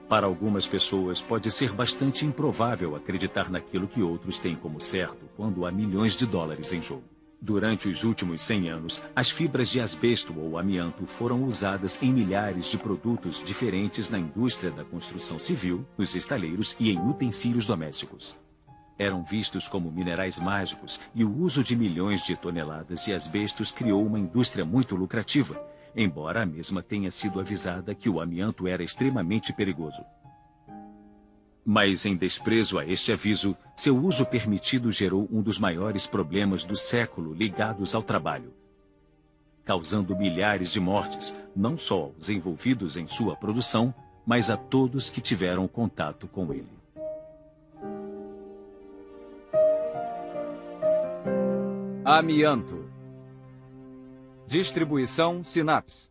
Para algumas pessoas, pode ser bastante improvável acreditar naquilo que outros têm como certo quando há milhões de dólares em jogo. Durante os últimos 100 anos, as fibras de asbesto ou amianto foram usadas em milhares de produtos diferentes na indústria da construção civil, nos estaleiros e em utensílios domésticos. Eram vistos como minerais mágicos e o uso de milhões de toneladas de asbestos criou uma indústria muito lucrativa, embora a mesma tenha sido avisada que o amianto era extremamente perigoso. Mas, em desprezo a este aviso, seu uso permitido gerou um dos maiores problemas do século ligados ao trabalho, causando milhares de mortes, não só aos envolvidos em sua produção, mas a todos que tiveram contato com ele. Amianto. Distribuição Synapse.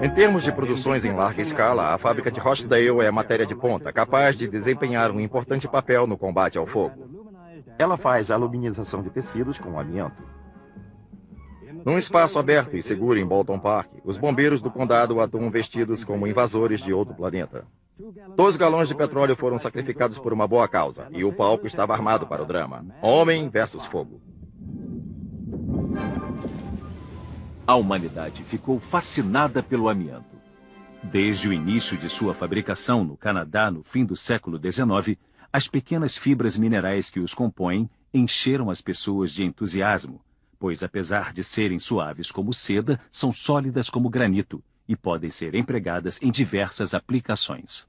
Em termos de produções em larga escala, a fábrica de Rochdale é a matéria de ponta, capaz de desempenhar um importante papel no combate ao fogo. Ela faz a aluminização de tecidos com amianto. Num espaço aberto e seguro em Bolton Park, os bombeiros do condado atuam vestidos como invasores de outro planeta. 2 galões de petróleo foram sacrificados por uma boa causa, e o palco estava armado para o drama. Homem versus fogo. A humanidade ficou fascinada pelo amianto. Desde o início de sua fabricação no Canadá no fim do século XIX, as pequenas fibras minerais que os compõem encheram as pessoas de entusiasmo, pois apesar de serem suaves como seda, são sólidas como granito e podem ser empregadas em diversas aplicações.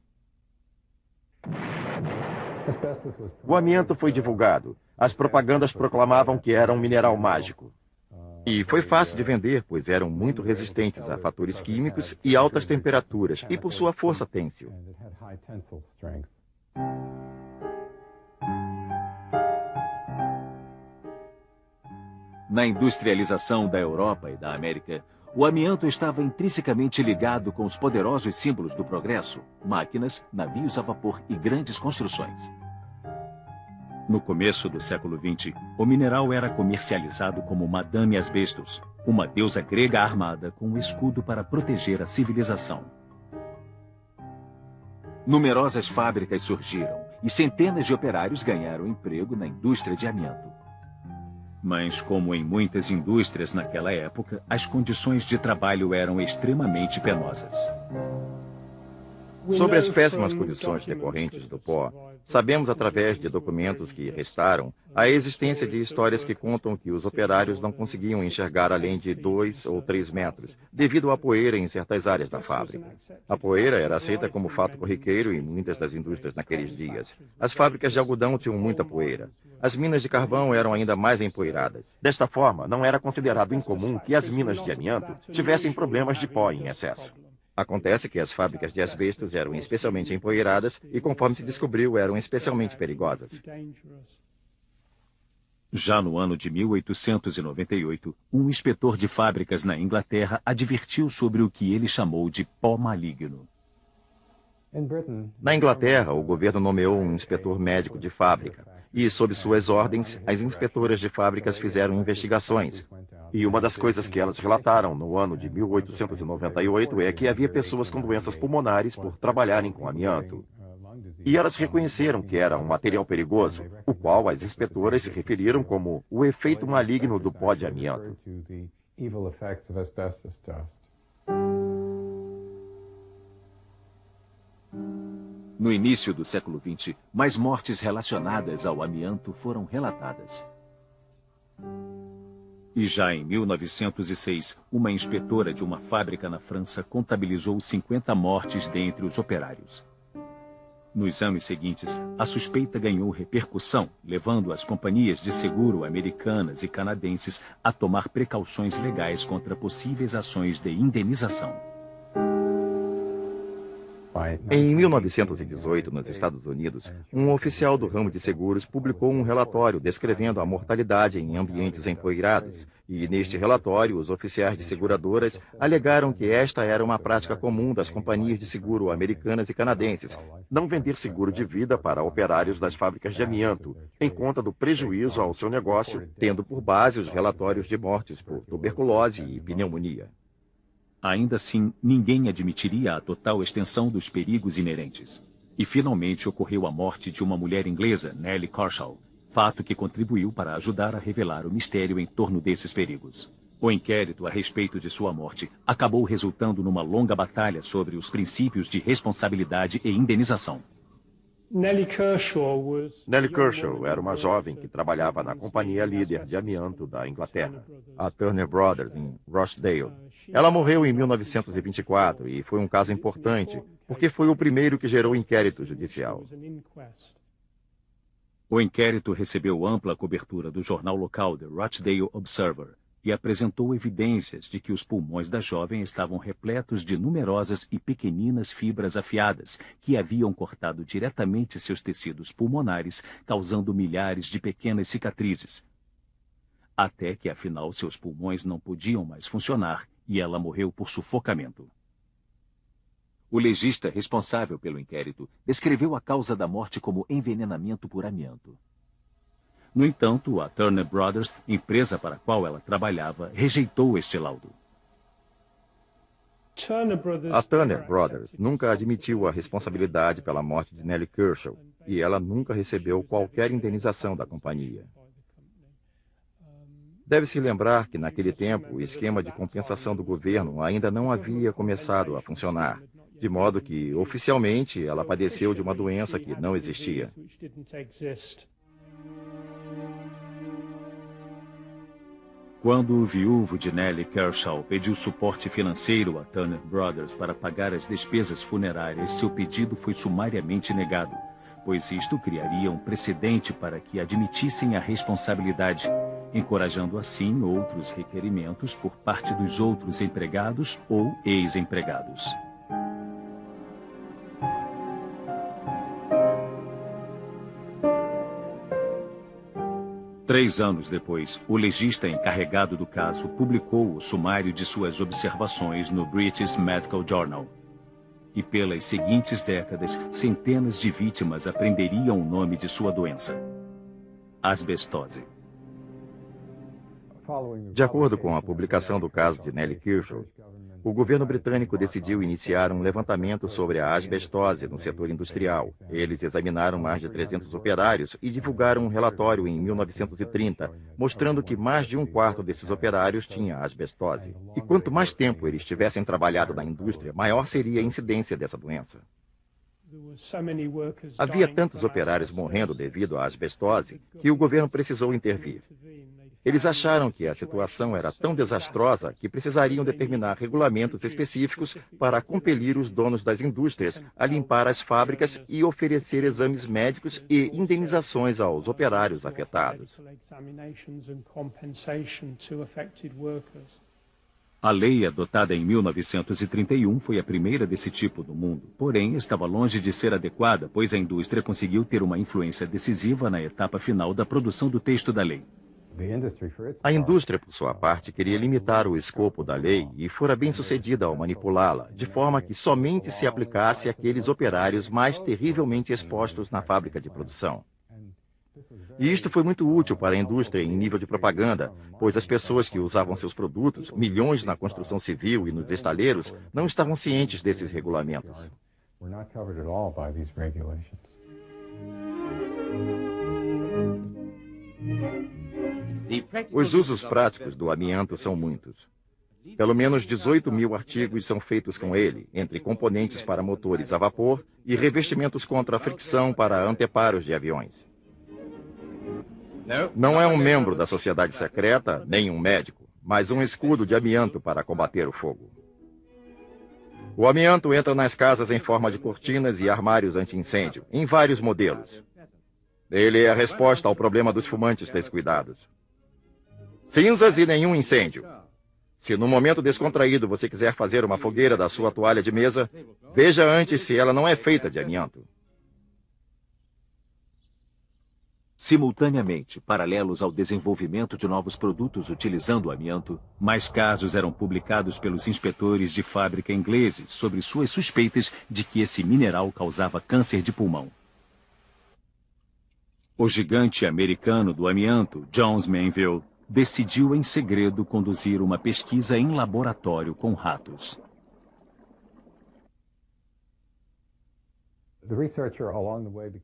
O amianto foi divulgado. As propagandas proclamavam que era um mineral mágico. E foi fácil de vender, pois eram muito resistentes a fatores químicos e altas temperaturas, e por sua força têncil. Na industrialização da Europa e da América, o amianto estava intrinsecamente ligado com os poderosos símbolos do progresso, máquinas, navios a vapor e grandes construções. No começo do século XX, o mineral era comercializado como Madame Asbestos, uma deusa grega armada com um escudo para proteger a civilização. Numerosas fábricas surgiram e centenas de operários ganharam emprego na indústria de amianto. Mas, como em muitas indústrias naquela época, as condições de trabalho eram extremamente penosas. Sobre as péssimas condições decorrentes do pó, sabemos através de documentos que restaram a existência de histórias que contam que os operários não conseguiam enxergar além de 2 ou 3 metros, devido à poeira em certas áreas da fábrica. A poeira era aceita como fato corriqueiro em muitas das indústrias naqueles dias. As fábricas de algodão tinham muita poeira. As minas de carvão eram ainda mais empoeiradas. Desta forma, não era considerado incomum que as minas de amianto tivessem problemas de pó em excesso. Acontece que as fábricas de asbestos eram especialmente empoeiradas e, conforme se descobriu, eram especialmente perigosas. Já no ano de 1898, um inspetor de fábricas na Inglaterra advertiu sobre o que ele chamou de pó maligno. Na Inglaterra, o governo nomeou um inspetor médico de fábrica e, sob suas ordens, as inspetoras de fábricas fizeram investigações. E uma das coisas que elas relataram no ano de 1898 é que havia pessoas com doenças pulmonares por trabalharem com amianto. E elas reconheceram que era um material perigoso, o qual as inspetoras se referiram como o efeito maligno do pó de amianto. No início do século XX, mais mortes relacionadas ao amianto foram relatadas. E já em 1906, uma inspetora de uma fábrica na França contabilizou 50 mortes dentre os operários. Nos anos seguintes, a suspeita ganhou repercussão, levando as companhias de seguro americanas e canadenses a tomar precauções legais contra possíveis ações de indenização. Em 1918, nos Estados Unidos, um oficial do ramo de seguros publicou um relatório descrevendo a mortalidade em ambientes empoeirados. E neste relatório, os oficiais de seguradoras alegaram que esta era uma prática comum das companhias de seguro americanas e canadenses, não vender seguro de vida para operários das fábricas de amianto, em conta do prejuízo ao seu negócio, tendo por base os relatórios de mortes por tuberculose e pneumonia. Ainda assim, ninguém admitiria a total extensão dos perigos inerentes. E finalmente ocorreu a morte de uma mulher inglesa, Nellie Kershaw, fato que contribuiu para ajudar a revelar o mistério em torno desses perigos. O inquérito a respeito de sua morte acabou resultando numa longa batalha sobre os princípios de responsabilidade e indenização. Nellie Kershaw era uma jovem que trabalhava na companhia líder de amianto da Inglaterra, a Turner Brothers, em Rochdale. Ela morreu em 1924 e foi um caso importante, porque foi o primeiro que gerou inquérito judicial. O inquérito recebeu ampla cobertura do jornal local The Rochdale Observer e apresentou evidências de que os pulmões da jovem estavam repletos de numerosas e pequeninas fibras afiadas que haviam cortado diretamente seus tecidos pulmonares, causando milhares de pequenas cicatrizes. Até que, afinal, seus pulmões não podiam mais funcionar e ela morreu por sufocamento. O legista responsável pelo inquérito descreveu a causa da morte como envenenamento por amianto. No entanto, a Turner Brothers, empresa para a qual ela trabalhava, rejeitou este laudo. A Turner Brothers nunca admitiu a responsabilidade pela morte de Nellie Kershaw e ela nunca recebeu qualquer indenização da companhia. Deve-se lembrar que, naquele tempo, o esquema de compensação do governo ainda não havia começado a funcionar, de modo que, oficialmente, ela padeceu de uma doença que não existia. Quando o viúvo de Nellie Kershaw pediu suporte financeiro a Turner Brothers para pagar as despesas funerárias, seu pedido foi sumariamente negado, pois isto criaria um precedente para que admitissem a responsabilidade, encorajando assim outros requerimentos por parte dos outros empregados ou ex-empregados. Três anos depois, o legista encarregado do caso publicou o sumário de suas observações no British Medical Journal. E pelas seguintes décadas, centenas de vítimas aprenderiam o nome de sua doença: asbestose. De acordo com a publicação do caso de Nellie Kershaw, o governo britânico decidiu iniciar um levantamento sobre a asbestose no setor industrial. Eles examinaram mais de 300 operários e divulgaram um relatório em 1930, mostrando que mais de um quarto desses operários tinha asbestose. E quanto mais tempo eles tivessem trabalhado na indústria, maior seria a incidência dessa doença. Havia tantos operários morrendo devido à asbestose que o governo precisou intervir. Eles acharam que a situação era tão desastrosa que precisariam determinar regulamentos específicos para compelir os donos das indústrias a limpar as fábricas e oferecer exames médicos e indenizações aos operários afetados. A lei adotada em 1931 foi a primeira desse tipo no mundo, porém estava longe de ser adequada, pois a indústria conseguiu ter uma influência decisiva na etapa final da produção do texto da lei. A indústria, por sua parte, queria limitar o escopo da lei e fora bem sucedida ao manipulá-la, de forma que somente se aplicasse àqueles operários mais terrivelmente expostos na fábrica de produção. E isto foi muito útil para a indústria em nível de propaganda, pois as pessoas que usavam seus produtos, milhões na construção civil e nos estaleiros, não estavam cientes desses regulamentos. Os usos práticos do amianto são muitos. Pelo menos 18 mil artigos são feitos com ele, entre componentes para motores a vapor e revestimentos contra a fricção para anteparos de aviões. Não é um membro da sociedade secreta, nem um médico, mas um escudo de amianto para combater o fogo. O amianto entra nas casas em forma de cortinas e armários anti-incêndio, em vários modelos. Ele é a resposta ao problema dos fumantes descuidados. Cinzas e nenhum incêndio. Se num momento descontraído você quiser fazer uma fogueira da sua toalha de mesa, veja antes se ela não é feita de amianto. Simultaneamente, paralelos ao desenvolvimento de novos produtos utilizando o amianto, mais casos eram publicados pelos inspetores de fábrica ingleses sobre suas suspeitas de que esse mineral causava câncer de pulmão. O gigante americano do amianto, Jones Manville, decidiu em segredo conduzir uma pesquisa em laboratório com ratos.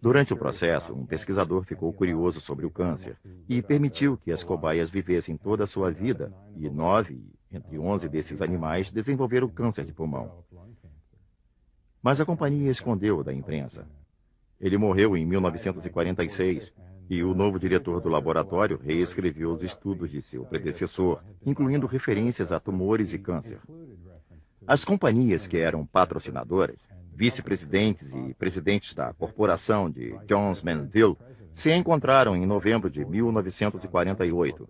Durante o processo, um pesquisador ficou curioso sobre o câncer e permitiu que as cobaias vivessem toda a sua vida, e 9 entre 11 desses animais desenvolveram câncer de pulmão. Mas a companhia escondeu da imprensa. Ele morreu em 1946 e o novo diretor do laboratório reescreveu os estudos de seu predecessor, incluindo referências a tumores e câncer. As companhias que eram patrocinadoras, vice-presidentes e presidentes da corporação de Jones Mansell, se encontraram em novembro de 1948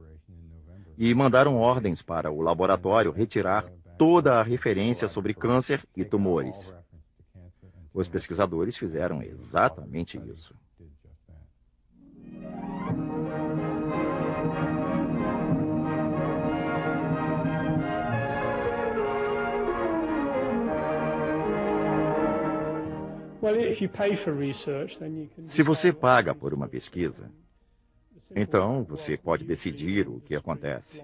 e mandaram ordens para o laboratório retirar toda a referência sobre câncer e tumores. Os pesquisadores fizeram exatamente isso. Se você paga por uma pesquisa, então você pode decidir o que acontece.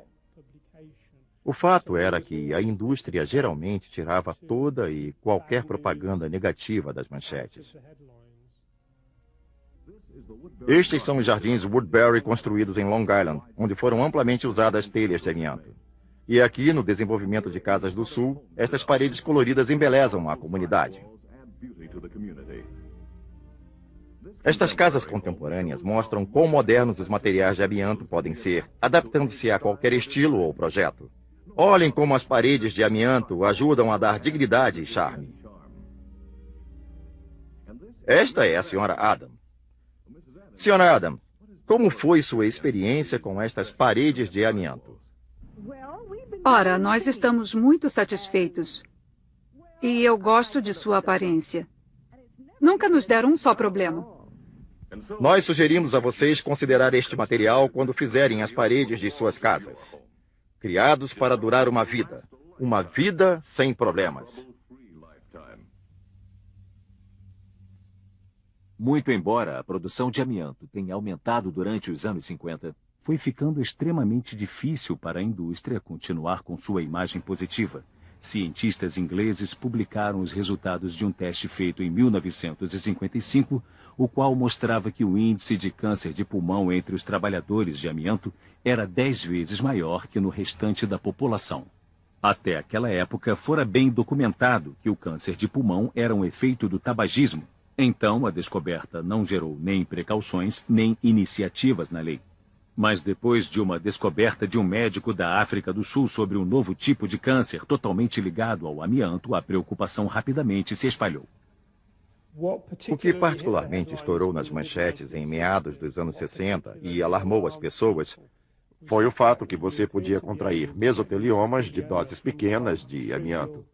O fato era que a indústria geralmente tirava toda e qualquer propaganda negativa das manchetes. Estes são os jardins Woodbury construídos em Long Island, onde foram amplamente usadas telhas de amianto. E aqui, no desenvolvimento de casas do Sul, estas paredes coloridas embelezam a comunidade. Estas casas contemporâneas mostram quão modernos os materiais de amianto podem ser, adaptando-se a qualquer estilo ou projeto. Olhem como as paredes de amianto ajudam a dar dignidade e charme. Esta é a Sra. Adams. Sra. Adams, como foi sua experiência com estas paredes de amianto? Ora, nós estamos muito satisfeitos. E eu gosto de sua aparência. Nunca nos deram um só problema. Nós sugerimos a vocês considerar este material quando fizerem as paredes de suas casas. Criados para durar uma vida sem problemas. Muito embora a produção de amianto tenha aumentado durante os anos 50, foi ficando extremamente difícil para a indústria continuar com sua imagem positiva. Cientistas ingleses publicaram os resultados de um teste feito em 1955, o qual mostrava que o índice de câncer de pulmão entre os trabalhadores de amianto era 10 vezes maior que no restante da população. Até aquela época, fora bem documentado que o câncer de pulmão era um efeito do tabagismo. Então, a descoberta não gerou nem precauções, nem iniciativas na lei. Mas depois de uma descoberta de um médico da África do Sul sobre um novo tipo de câncer totalmente ligado ao amianto, a preocupação rapidamente se espalhou. O que particularmente estourou nas manchetes em meados dos anos 60 e alarmou as pessoas foi o fato que você podia contrair mesoteliomas de doses pequenas de amianto.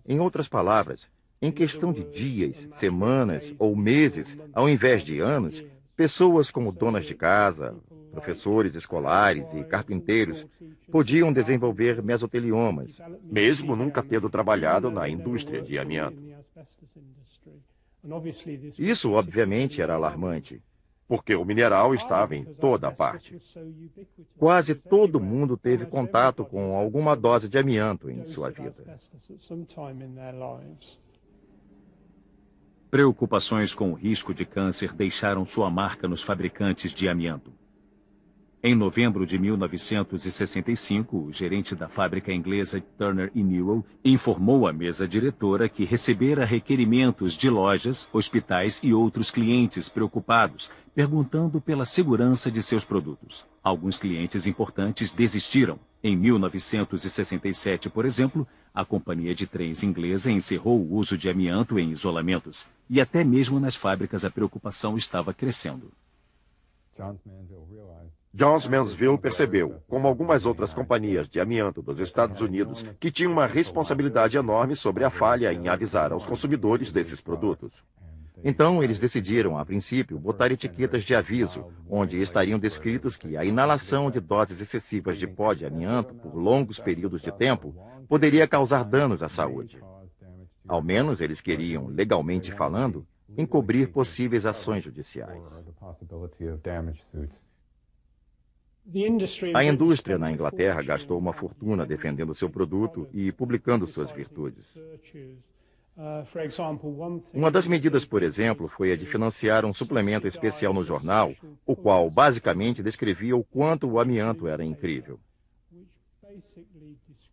Em outras palavras, em questão de dias, semanas ou meses, ao invés de anos, pessoas como donas de casa, professores escolares e carpinteiros podiam desenvolver mesoteliomas, mesmo nunca tendo trabalhado na indústria de amianto. Isso, obviamente, era alarmante, porque o mineral estava em toda parte. Quase todo mundo teve contato com alguma dose de amianto em sua vida. Preocupações com o risco de câncer deixaram sua marca nos fabricantes de amianto. Em novembro de 1965, o gerente da fábrica inglesa Turner & Newell informou à mesa diretora que recebera requerimentos de lojas, hospitais e outros clientes preocupados, perguntando pela segurança de seus produtos. Alguns clientes importantes desistiram. Em 1967, por exemplo, a companhia de trens inglesa encerrou o uso de amianto em isolamentos. E até mesmo nas fábricas a preocupação estava crescendo. Jones Mansell percebeu, como algumas outras companhias de amianto dos Estados Unidos, que tinha uma responsabilidade enorme sobre a falha em avisar aos consumidores desses produtos. Então, eles decidiram, a princípio, botar etiquetas de aviso, onde estariam descritos que a inalação de doses excessivas de pó de amianto por longos períodos de tempo poderia causar danos à saúde. Ao menos eles queriam, legalmente falando, encobrir possíveis ações judiciais. A indústria na Inglaterra gastou uma fortuna defendendo seu produto e publicando suas virtudes. Uma das medidas, por exemplo, foi a de financiar um suplemento especial no jornal, o qual basicamente descrevia o quanto o amianto era incrível.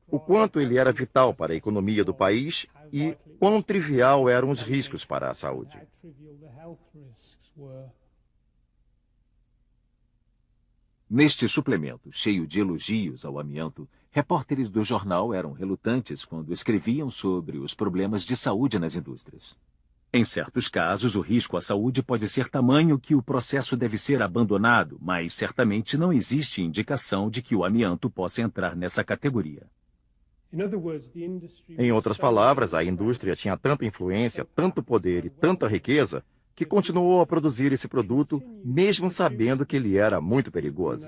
O quanto ele era vital para a economia do país e quão trivial eram os riscos para a saúde. Neste suplemento, cheio de elogios ao amianto, repórteres do jornal eram relutantes quando escreviam sobre os problemas de saúde nas indústrias. Em certos casos, o risco à saúde pode ser tamanho que o processo deve ser abandonado, mas certamente não existe indicação de que o amianto possa entrar nessa categoria. Em outras palavras, a indústria tinha tanta influência, tanto poder e tanta riqueza que continuou a produzir esse produto, mesmo sabendo que ele era muito perigoso.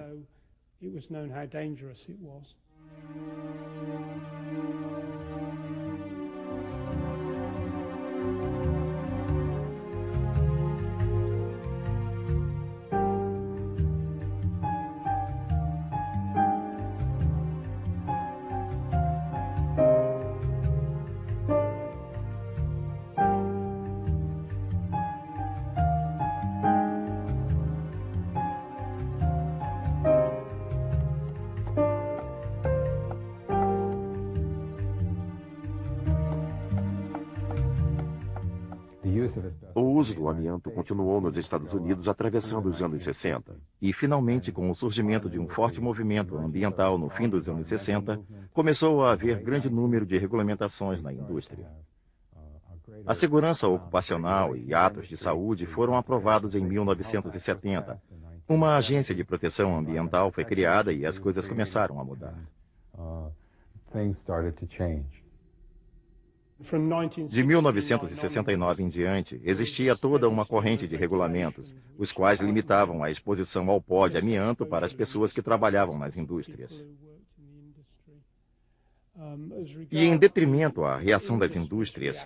O uso do amianto continuou nos Estados Unidos atravessando os anos 60. E, finalmente, com o surgimento de um forte movimento ambiental no fim dos anos 60, começou a haver grande número de regulamentações na indústria. A segurança ocupacional e atos de saúde foram aprovados em 1970. Uma agência de proteção ambiental foi criada e as coisas começaram a mudar. De 1969 em diante, existia toda uma corrente de regulamentos, os quais limitavam a exposição ao pó de amianto para as pessoas que trabalhavam nas indústrias. E em detrimento à reação das indústrias,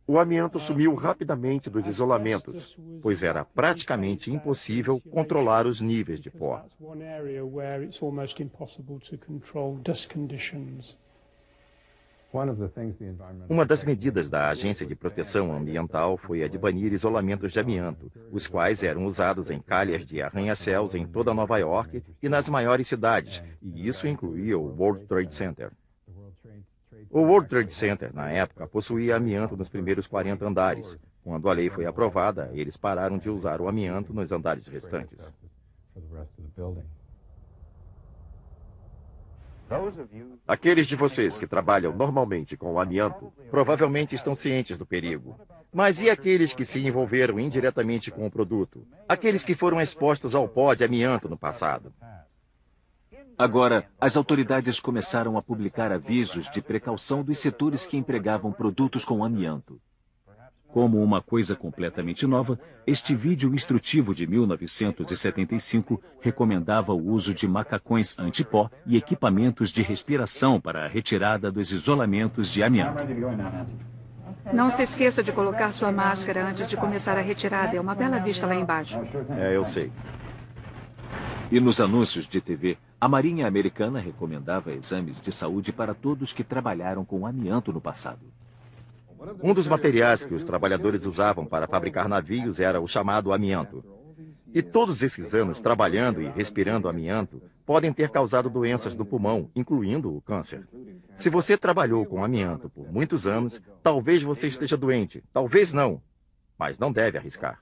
O amianto sumiu rapidamente dos isolamentos, pois era praticamente impossível controlar os níveis de pó. Uma das medidas da Agência de Proteção Ambiental foi a de banir isolamentos de amianto, os quais eram usados em calhas de arranha-céus em toda Nova York e nas maiores cidades, e isso incluía o World Trade Center. O World Trade Center, na época, possuía amianto nos primeiros 40 andares. Quando a lei foi aprovada, eles pararam de usar o amianto nos andares restantes. Aqueles de vocês que trabalham normalmente com o amianto Provavelmente estão cientes do perigo. Mas e aqueles que se envolveram indiretamente com o produto? Aqueles que foram expostos ao pó de amianto no passado? Agora, as autoridades começaram a publicar avisos de precaução dos setores que empregavam produtos com amianto. Como uma coisa completamente nova, este vídeo instrutivo de 1975 recomendava o uso de macacões antipó e equipamentos de respiração para a retirada dos isolamentos de amianto. Não se esqueça de colocar sua máscara antes de começar a retirada. É uma bela vista lá embaixo. Eu sei. E nos anúncios de TV, a Marinha Americana recomendava exames de saúde para todos que trabalharam com amianto no passado. Um dos materiais que os trabalhadores usavam para fabricar navios era o chamado amianto. E todos esses anos trabalhando e respirando amianto podem ter causado doenças do pulmão, incluindo o câncer. Se você trabalhou com amianto por muitos anos, talvez você esteja doente, talvez não, mas não deve arriscar.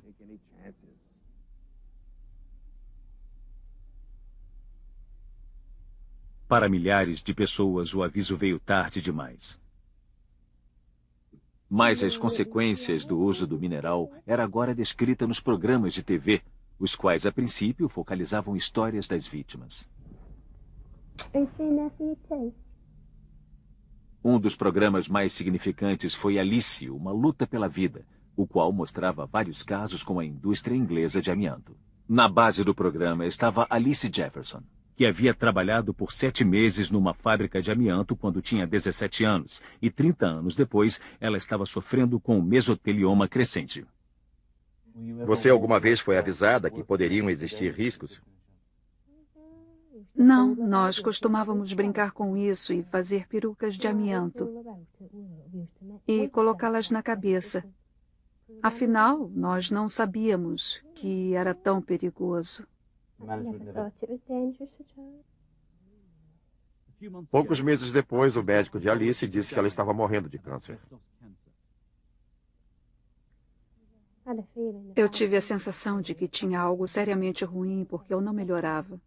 Para milhares de pessoas, o aviso veio tarde demais. Mas as consequências do uso do mineral era agora descrita nos programas de TV, os quais, a princípio, focalizavam histórias das vítimas. Um dos programas mais significantes foi Alice, Uma Luta pela Vida, o qual mostrava vários casos com a indústria inglesa de amianto. Na base do programa estava Alice Jefferson, que havia trabalhado por 7 meses numa fábrica de amianto quando tinha 17 anos, e 30 anos depois ela estava sofrendo com mesotelioma crescente. Você alguma vez foi avisada que poderiam existir riscos? Não, nós costumávamos brincar com isso e fazer perucas de amianto e colocá-las na cabeça. Afinal, nós não sabíamos que era tão perigoso. Poucos meses depois, o médico de Alice disse que ela estava morrendo de câncer. Eu tive a sensação de que tinha algo seriamente ruim porque eu não melhorava.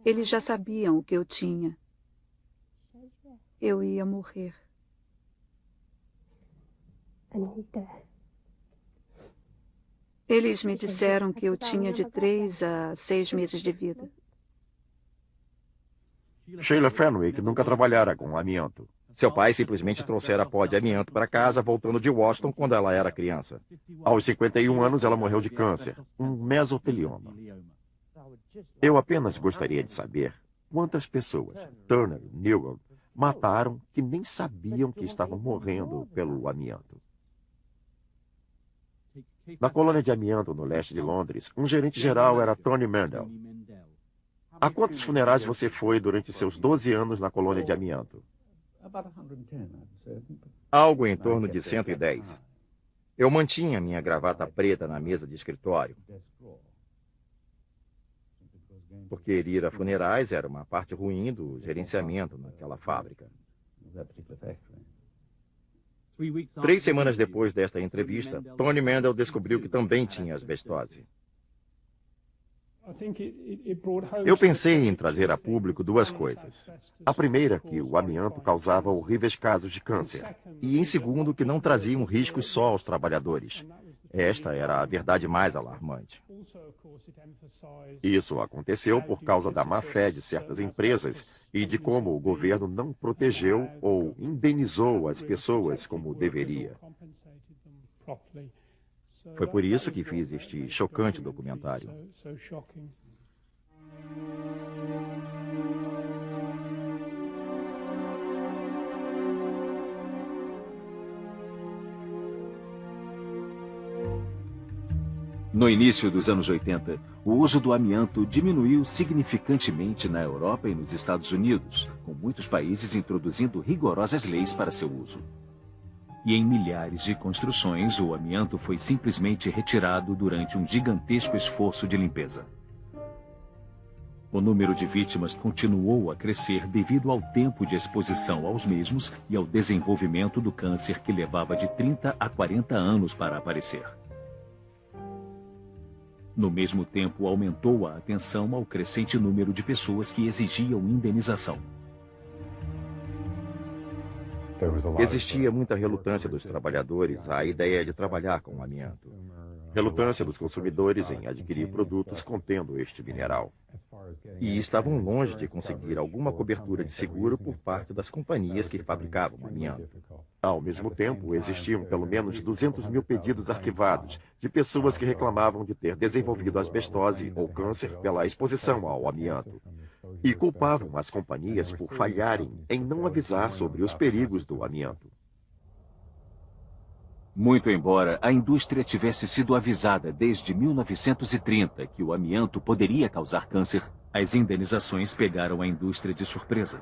Eles já sabiam o que eu tinha. Eu ia morrer. Eles me disseram que eu tinha de 3 a 6 meses de vida. Sheila Fenwick nunca trabalhara com amianto. Seu pai simplesmente trouxera pó de amianto para casa voltando de Washington quando ela era criança. Aos 51 anos, ela morreu de câncer, um mesotelioma. Eu apenas gostaria de saber quantas pessoas Turner e Newell mataram que nem sabiam que estavam morrendo pelo amianto. Na colônia de amianto no leste de Londres, um gerente geral era Tony Mendel. A quantos funerais você foi durante seus 12 anos na colônia de amianto? Algo em torno de 110. Eu mantinha minha gravata preta na mesa de escritório, porque ir a funerais era uma parte ruim do gerenciamento naquela fábrica. 3 semanas depois desta entrevista, Tony Mendel descobriu que também tinha asbestose. Eu pensei em trazer a público 2 coisas. A primeira, que o amianto causava horríveis casos de câncer. E em segundo, que não traziam riscos só aos trabalhadores. Esta era a verdade mais alarmante. Isso aconteceu por causa da má-fé de certas empresas e de como o governo não protegeu ou indenizou as pessoas como deveria. Foi por isso que fiz este chocante documentário. No início dos anos 80, o uso do amianto diminuiu significantemente na Europa e nos Estados Unidos, com muitos países introduzindo rigorosas leis para seu uso. E em milhares de construções, o amianto foi simplesmente retirado durante um gigantesco esforço de limpeza. O número de vítimas continuou a crescer devido ao tempo de exposição aos mesmos e ao desenvolvimento do câncer que levava de 30 a 40 anos para aparecer. No mesmo tempo, aumentou a atenção ao crescente número de pessoas que exigiam indenização. Existia muita relutância dos trabalhadores à ideia de trabalhar com amianto. Relutância dos consumidores em adquirir produtos contendo este mineral. E estavam longe de conseguir alguma cobertura de seguro por parte das companhias que fabricavam amianto. Ao mesmo tempo, existiam pelo menos 200 mil pedidos arquivados de pessoas que reclamavam de ter desenvolvido asbestose ou câncer pela exposição ao amianto. E culpavam as companhias por falharem em não avisar sobre os perigos do amianto. Muito embora a indústria tivesse sido avisada desde 1930 que o amianto poderia causar câncer, as indenizações pegaram a indústria de surpresa.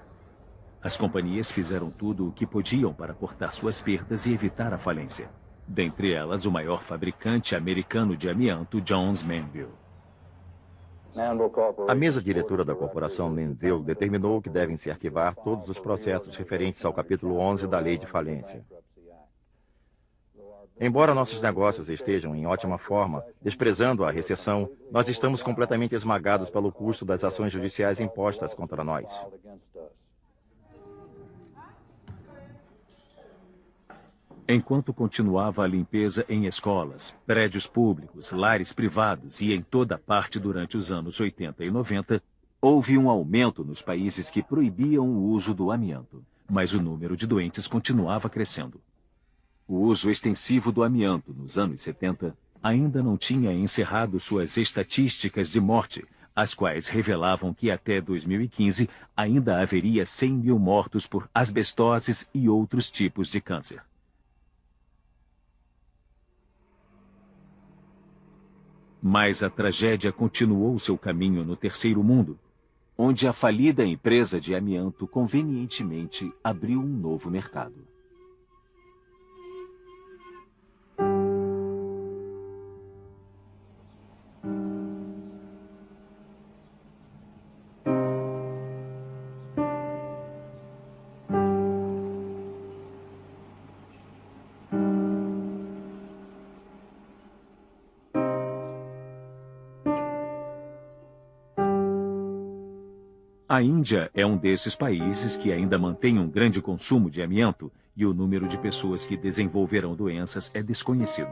As companhias fizeram tudo o que podiam para cortar suas perdas e evitar a falência. Dentre elas, o maior fabricante americano de amianto, Jones Manville. A mesa diretora da corporação Manville determinou que devem se arquivar todos os processos referentes ao capítulo 11 da Lei de Falência. Embora nossos negócios estejam em ótima forma, desprezando a recessão, nós estamos completamente esmagados pelo custo das ações judiciais impostas contra nós. Enquanto continuava a limpeza em escolas, prédios públicos, lares privados e em toda parte durante os anos 80 e 90, houve um aumento nos países que proibiam o uso do amianto, mas o número de doentes continuava crescendo. O uso extensivo do amianto nos anos 70 ainda não tinha encerrado suas estatísticas de morte, as quais revelavam que até 2015 ainda haveria 100 mil mortos por asbestoses e outros tipos de câncer. Mas a tragédia continuou seu caminho no terceiro mundo, onde a falida empresa de amianto convenientemente abriu um novo mercado. A Índia é um desses países que ainda mantém um grande consumo de amianto e o número de pessoas que desenvolverão doenças é desconhecido.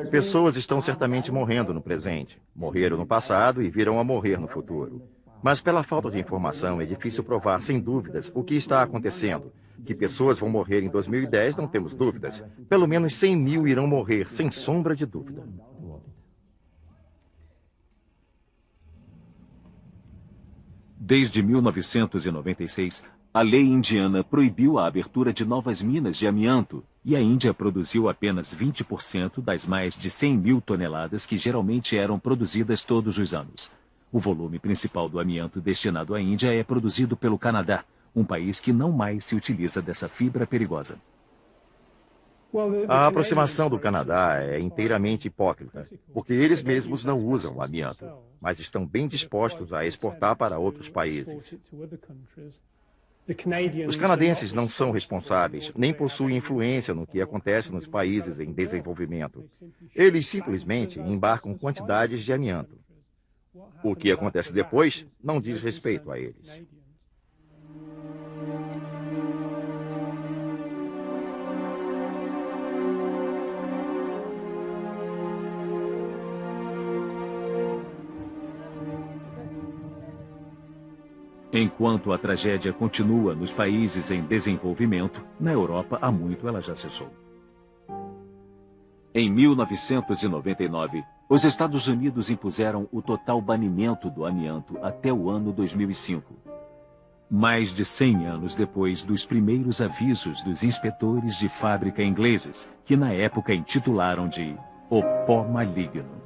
Pessoas estão certamente morrendo no presente, morreram no passado e virão a morrer no futuro. Mas pela falta de informação é difícil provar sem dúvidas o que está acontecendo. Que pessoas vão morrer em 2010 não temos dúvidas. Pelo menos 100 mil irão morrer, sem sombra de dúvida. Desde 1996, a lei indiana proibiu a abertura de novas minas de amianto e a Índia produziu apenas 20% das mais de 100 mil toneladas que geralmente eram produzidas todos os anos. O volume principal do amianto destinado à Índia é produzido pelo Canadá, um país que não mais se utiliza dessa fibra perigosa. A aproximação do Canadá é inteiramente hipócrita, porque eles mesmos não usam amianto, mas estão bem dispostos a exportar para outros países. Os canadenses não são responsáveis, nem possuem influência no que acontece nos países em desenvolvimento. Eles simplesmente embarcam quantidades de amianto. O que acontece depois não diz respeito a eles. Enquanto a tragédia continua nos países em desenvolvimento, na Europa há muito ela já cessou. Em 1999, os Estados Unidos impuseram o total banimento do amianto até o ano 2005. Mais de 100 anos depois dos primeiros avisos dos inspetores de fábrica ingleses, que na época intitularam de O Pó Maligno.